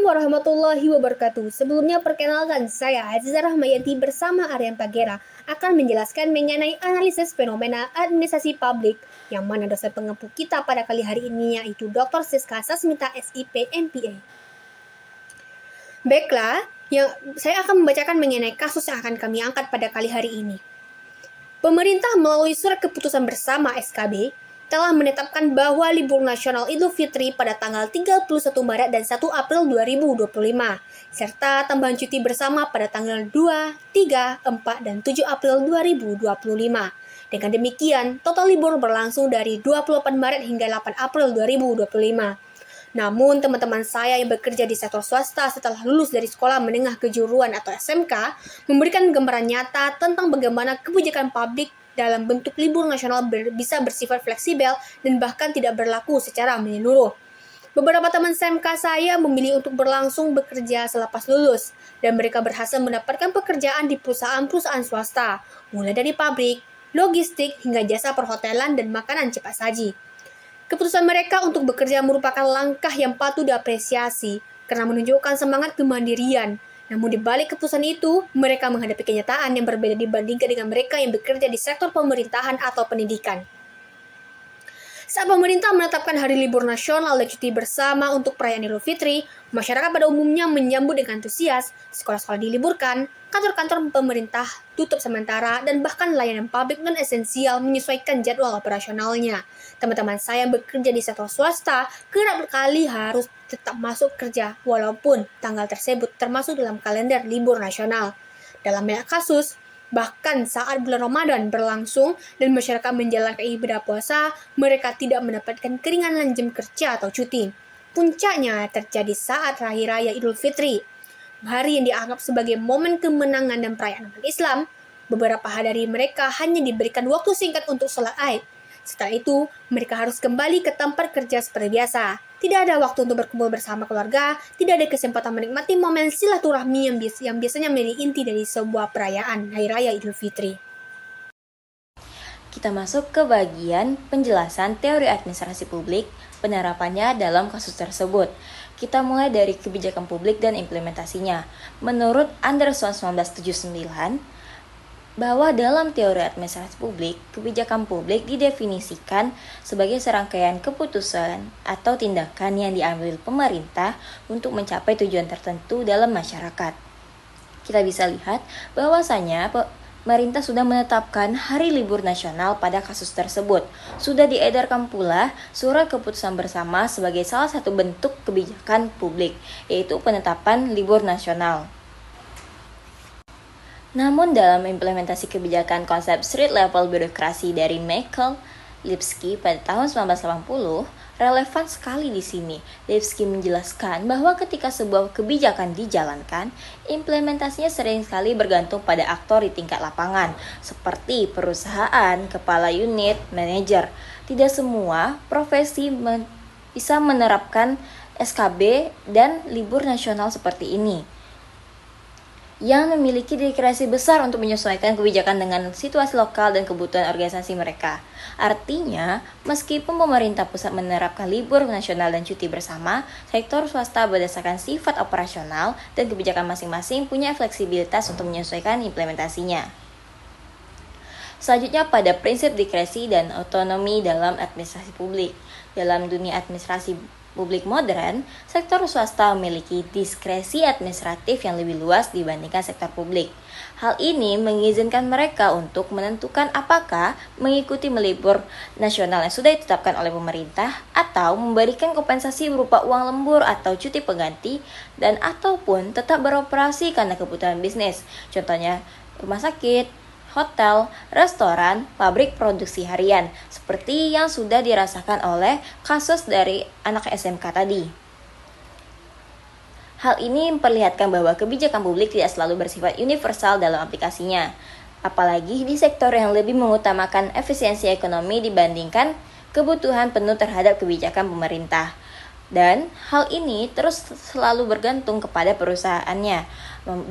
warahmatullahi wabarakatuh. Sebelumnya perkenalkan, saya Aziza Rahmayanti bersama Aryan Pagera akan menjelaskan mengenai analisis fenomena administrasi publik yang mana dosen pengempu kita pada kali hari ini yaitu Dr. Siska Sasmita SIP MPA. Baiklah, saya akan membacakan mengenai kasus yang akan kami angkat pada kali hari ini. Pemerintah melalui surat keputusan bersama SKB telah menetapkan bahwa libur nasional Idul Fitri pada tanggal 31 Maret dan 1 April 2025, serta tambahan cuti bersama pada tanggal 2, 3, 4, dan 7 April 2025. Dengan demikian, total libur berlangsung dari 24 Maret hingga 8 April 2025. Namun, teman-teman saya yang bekerja di sektor swasta setelah lulus dari sekolah menengah kejuruan atau SMK memberikan gambaran nyata tentang bagaimana kebijakan publik dalam bentuk libur nasional bisa bersifat fleksibel dan bahkan tidak berlaku secara menyeluruh. Beberapa teman SMK saya memilih untuk berlangsung bekerja selepas lulus, dan mereka berhasil mendapatkan pekerjaan di perusahaan-perusahaan swasta, mulai dari pabrik, logistik, hingga jasa perhotelan dan makanan cepat saji. Keputusan mereka untuk bekerja merupakan langkah yang patut diapresiasi karena menunjukkan semangat kemandirian. Namun di balik keputusan itu, mereka menghadapi kenyataan yang berbeda dibandingkan dengan mereka yang bekerja di sektor pemerintahan atau pendidikan. Saat pemerintah menetapkan hari libur nasional dan cuti bersama untuk perayaan Idul Fitri, masyarakat pada umumnya menyambut dengan antusias, sekolah-sekolah diliburkan, kantor-kantor pemerintah tutup sementara, dan bahkan layanan publik non esensial menyesuaikan jadwal operasionalnya. Teman-teman saya yang bekerja di sektor swasta kerap kali harus tetap masuk kerja walaupun tanggal tersebut termasuk dalam kalender libur nasional. Dalam banyak kasus, bahkan saat bulan Ramadan berlangsung dan masyarakat menjalankan ibadah puasa, mereka tidak mendapatkan keringanan jam kerja atau cuti. Puncaknya terjadi saat hari raya Idul Fitri, hari yang dianggap sebagai momen kemenangan dan perayaan umat Islam. Beberapa hari dari mereka hanya diberikan waktu singkat untuk sholat Id. Setelah itu, mereka harus kembali ke tempat kerja seperti biasa. Tidak ada waktu untuk berkumpul bersama keluarga, tidak ada kesempatan menikmati momen silaturahmi yang biasanya menjadi inti dari sebuah perayaan Hari Raya Idul Fitri. Kita masuk ke bagian penjelasan teori administrasi publik, penerapannya dalam kasus tersebut. Kita mulai dari kebijakan publik dan implementasinya. Menurut Anderson 1979, bahwa dalam teori administrasi publik, kebijakan publik didefinisikan sebagai serangkaian keputusan atau tindakan yang diambil pemerintah untuk mencapai tujuan tertentu dalam masyarakat. Kita bisa lihat bahwasanya pemerintah sudah menetapkan hari libur nasional pada kasus tersebut. Sudah diedarkan pula surat keputusan bersama sebagai salah satu bentuk kebijakan publik, yaitu penetapan libur nasional. Namun dalam implementasi kebijakan konsep street level birokrasi dari Michael Lipsky pada tahun 1980, relevan sekali di sini. Lipsky menjelaskan bahwa ketika sebuah kebijakan dijalankan, implementasinya sering sekali bergantung pada aktor di tingkat lapangan, seperti perusahaan, kepala unit, manajer. Tidak semua profesi bisa menerapkan SKB dan libur nasional seperti ini, yang memiliki diskresi besar untuk menyesuaikan kebijakan dengan situasi lokal dan kebutuhan organisasi mereka. Artinya, meskipun pemerintah pusat menerapkan libur nasional dan cuti bersama, sektor swasta berdasarkan sifat operasional dan kebijakan masing-masing punya fleksibilitas untuk menyesuaikan implementasinya. Selanjutnya pada prinsip diskresi dan otonomi dalam administrasi publik. Dalam dunia administrasi publik modern, sektor swasta memiliki diskresi administratif yang lebih luas dibandingkan sektor publik. Hal ini mengizinkan mereka untuk menentukan apakah mengikuti libur nasional yang sudah ditetapkan oleh pemerintah atau memberikan kompensasi berupa uang lembur atau cuti pengganti dan ataupun tetap beroperasi karena kebutuhan bisnis. Contohnya rumah sakit, hotel, restoran, pabrik produksi harian, seperti yang sudah dirasakan oleh kasus dari anak SMK tadi. Hal ini memperlihatkan bahwa kebijakan publik tidak selalu bersifat universal dalam aplikasinya, apalagi di sektor yang lebih mengutamakan efisiensi ekonomi dibandingkan kebutuhan penuh terhadap kebijakan pemerintah. Dan hal ini terus selalu bergantung kepada perusahaannya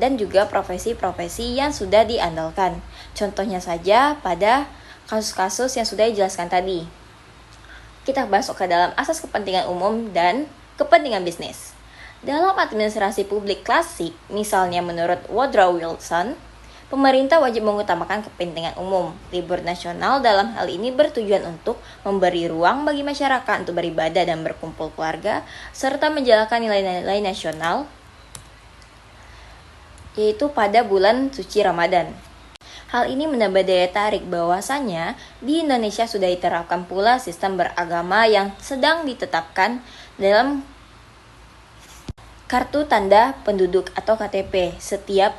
dan juga profesi-profesi yang sudah diandalkan. Contohnya saja pada kasus-kasus yang sudah dijelaskan tadi. Kita masuk ke dalam asas kepentingan umum dan kepentingan bisnis. Dalam administrasi publik klasik, misalnya menurut Woodrow Wilson, pemerintah wajib mengutamakan kepentingan umum. Libur nasional dalam hal ini bertujuan untuk memberi ruang bagi masyarakat untuk beribadah dan berkumpul keluarga, serta menjalankan nilai-nilai nasional, yaitu pada bulan suci Ramadan. Hal ini menambah daya tarik bahwasanya di Indonesia sudah diterapkan pula sistem beragama yang sedang ditetapkan dalam kartu tanda penduduk atau KTP. Setiap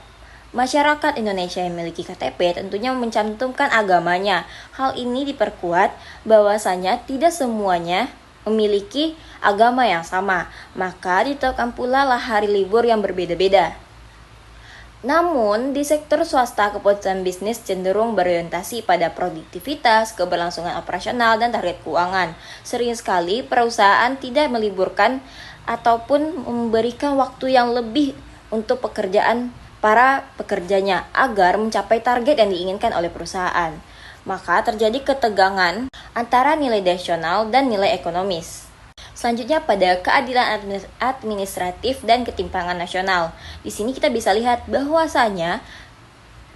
masyarakat Indonesia yang memiliki KTP tentunya mencantumkan agamanya. Hal ini diperkuat bahwasanya tidak semuanya memiliki agama yang sama, maka ditetapkan pula lah hari libur yang berbeda-beda. Namun, di sektor swasta, keputusan bisnis cenderung berorientasi pada produktivitas, keberlangsungan operasional, dan target keuangan. Sering sekali perusahaan tidak meliburkan ataupun memberikan waktu yang lebih untuk pekerjaan para pekerjanya agar mencapai target yang diinginkan oleh perusahaan. Maka terjadi ketegangan antara nilai nasional dan nilai ekonomis. Selanjutnya pada keadilan administratif dan ketimpangan nasional. Di sini kita bisa lihat bahwasanya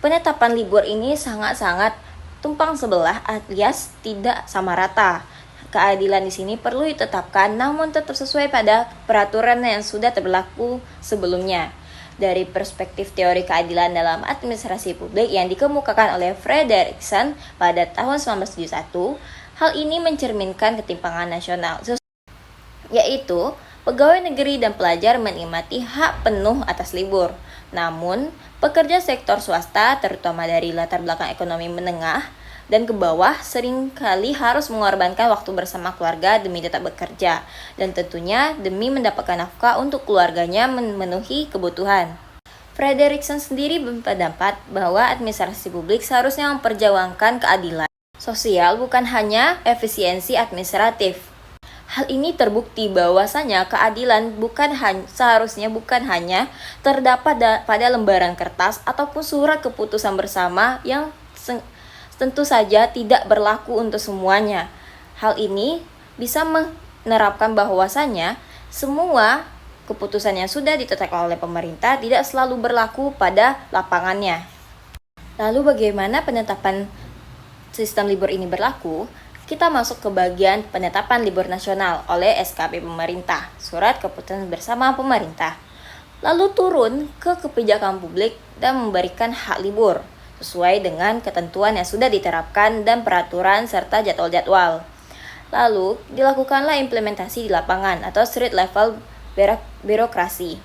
penetapan libur ini sangat-sangat tumpang sebelah alias tidak sama rata. Keadilan di sini perlu ditetapkan namun tetap sesuai pada peraturan yang sudah berlaku sebelumnya. Dari perspektif teori keadilan dalam administrasi publik yang dikemukakan oleh Frederickson pada tahun 1971, hal ini mencerminkan ketimpangan nasional, yaitu pegawai negeri dan pelajar menikmati hak penuh atas libur. Namun, pekerja sektor swasta, terutama dari latar belakang ekonomi menengah dan ke bawah, seringkali harus mengorbankan waktu bersama keluarga demi tetap bekerja, dan tentunya demi mendapatkan nafkah untuk keluarganya memenuhi kebutuhan. Frederickson sendiri berpendapat bahwa administrasi publik seharusnya memperjuangkan keadilan sosial bukan hanya efisiensi administratif. Hal ini terbukti bahwasanya keadilan seharusnya bukan hanya terdapat pada lembaran kertas ataupun surat keputusan bersama yang tentu saja tidak berlaku untuk semuanya. Hal ini bisa menerapkan bahwasanya semua keputusan yang sudah ditetapkan oleh pemerintah tidak selalu berlaku pada lapangannya. Lalu bagaimana penetapan sistem libur ini berlaku? Kita masuk ke bagian penetapan libur nasional oleh SKP pemerintah, surat keputusan bersama pemerintah. Lalu turun ke kebijakan publik dan memberikan hak libur sesuai dengan ketentuan yang sudah diterapkan dan peraturan serta jadwal-jadwal. Lalu dilakukanlah implementasi di lapangan atau street level birokrasi.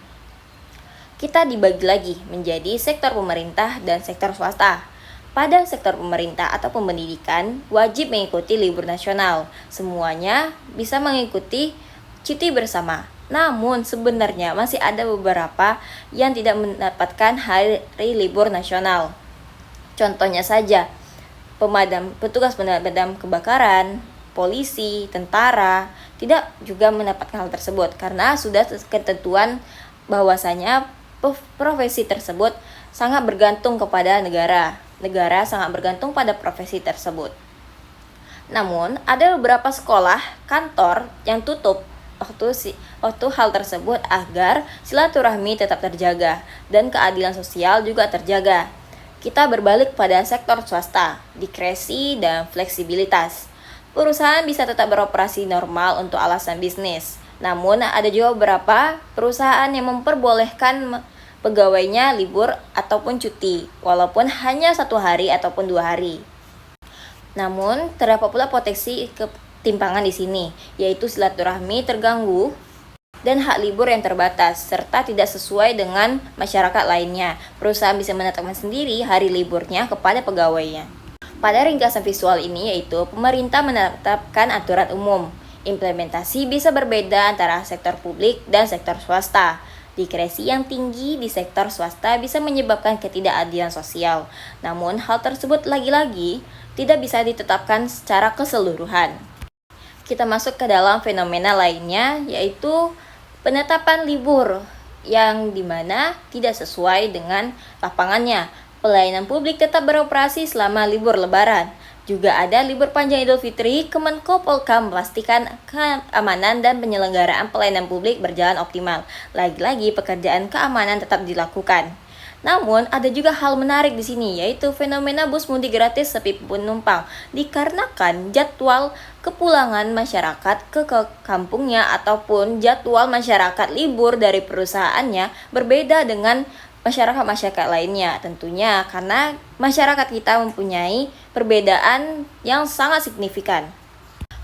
Kita dibagi lagi menjadi sektor pemerintah dan sektor swasta. Pada sektor pemerintah atau pendidikan wajib mengikuti libur nasional. Semuanya bisa mengikuti cuti bersama. Namun sebenarnya masih ada beberapa yang tidak mendapatkan hari libur nasional. Contohnya saja, petugas pemadam kebakaran, polisi, tentara tidak juga mendapatkan hal tersebut karena sudah ketentuan bahwasanya profesi tersebut sangat bergantung kepada negara. Negara sangat bergantung pada profesi tersebut. Namun, ada beberapa sekolah, kantor yang tutup waktu hal tersebut agar silaturahmi tetap terjaga dan keadilan sosial juga terjaga. Kita berbalik pada sektor swasta, diskresi dan fleksibilitas. Perusahaan bisa tetap beroperasi normal untuk alasan bisnis. Namun, ada juga beberapa perusahaan yang memperbolehkan pegawainya libur ataupun cuti, walaupun hanya 1 hari ataupun 2 hari. Namun, terdapat pula potensi ketimpangan di sini, yaitu silaturahmi terganggu dan hak libur yang terbatas, serta tidak sesuai dengan masyarakat lainnya. Perusahaan bisa menetapkan sendiri hari liburnya kepada pegawainya. Pada ringkasan visual ini yaitu pemerintah menetapkan aturan umum. Implementasi bisa berbeda antara sektor publik dan sektor swasta. Diskresi yang tinggi di sektor swasta bisa menyebabkan ketidakadilan sosial. Namun, hal tersebut lagi-lagi tidak bisa ditetapkan secara keseluruhan. Kita masuk ke dalam fenomena lainnya, yaitu penetapan libur yang dimana tidak sesuai dengan lapangannya. Pelayanan publik tetap beroperasi selama libur lebaran. Juga ada libur panjang Idul Fitri, Kemenko Polhukam memastikan keamanan dan penyelenggaraan pelayanan publik berjalan optimal. Lagi-lagi pekerjaan keamanan tetap dilakukan. Namun, ada juga hal menarik di sini, yaitu fenomena bus mudik gratis sepi penumpang, dikarenakan jadwal kepulangan masyarakat ke kampungnya ataupun jadwal masyarakat libur dari perusahaannya berbeda dengan masyarakat-masyarakat lainnya. Tentunya karena masyarakat kita mempunyai perbedaan yang sangat signifikan.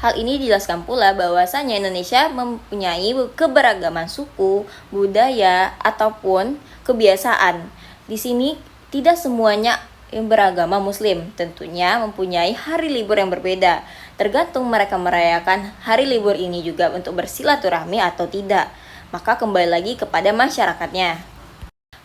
Hal ini dijelaskan pula bahwasanya Indonesia mempunyai keberagaman suku, budaya, ataupun kebiasaan. Di sini tidak semuanya yang beragama Muslim, tentunya mempunyai hari libur yang berbeda. Tergantung mereka merayakan hari libur ini juga untuk bersilaturahmi atau tidak. Maka kembali lagi kepada masyarakatnya.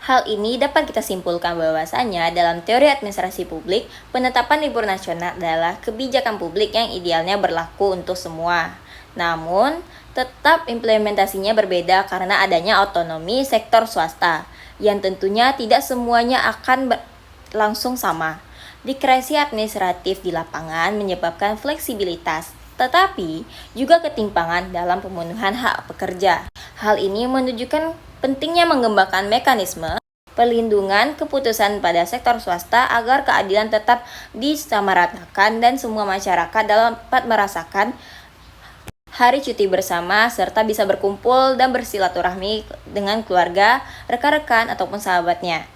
Hal ini dapat kita simpulkan bahwasanya dalam teori administrasi publik, penetapan libur nasional adalah kebijakan publik yang idealnya berlaku untuk semua. Namun, tetap implementasinya berbeda karena adanya otonomi sektor swasta, yang tentunya tidak semuanya akan langsung sama. Diskresi administratif di lapangan menyebabkan fleksibilitas, tetapi juga ketimpangan dalam pemenuhan hak pekerja. Hal ini menunjukkan pentingnya mengembangkan mekanisme perlindungan keputusan pada sektor swasta agar keadilan tetap disamaratakan dan semua masyarakat dapat merasakan hari cuti bersama serta bisa berkumpul dan bersilaturahmi dengan keluarga, rekan-rekan ataupun sahabatnya.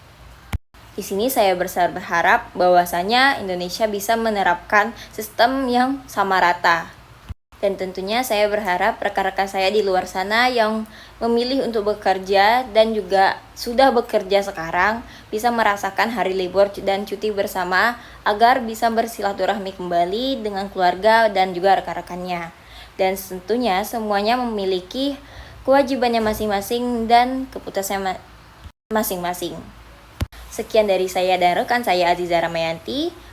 Di sini saya berharap bahwasanya Indonesia bisa menerapkan sistem yang sama rata. Dan tentunya saya berharap rekan-rekan saya di luar sana yang memilih untuk bekerja dan juga sudah bekerja sekarang bisa merasakan hari libur dan cuti bersama agar bisa bersilaturahmi kembali dengan keluarga dan juga rekan-rekannya. Dan tentunya semuanya memiliki kewajibannya masing-masing dan keputusannya masing-masing. Sekian dari saya dan rekan saya Aziza Ramayanti.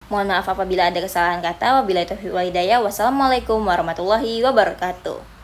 Mohon maaf apabila ada kesalahan kata. Wabillahi taufiq wal hidayah. Wassalamualaikum warahmatullahi wabarakatuh.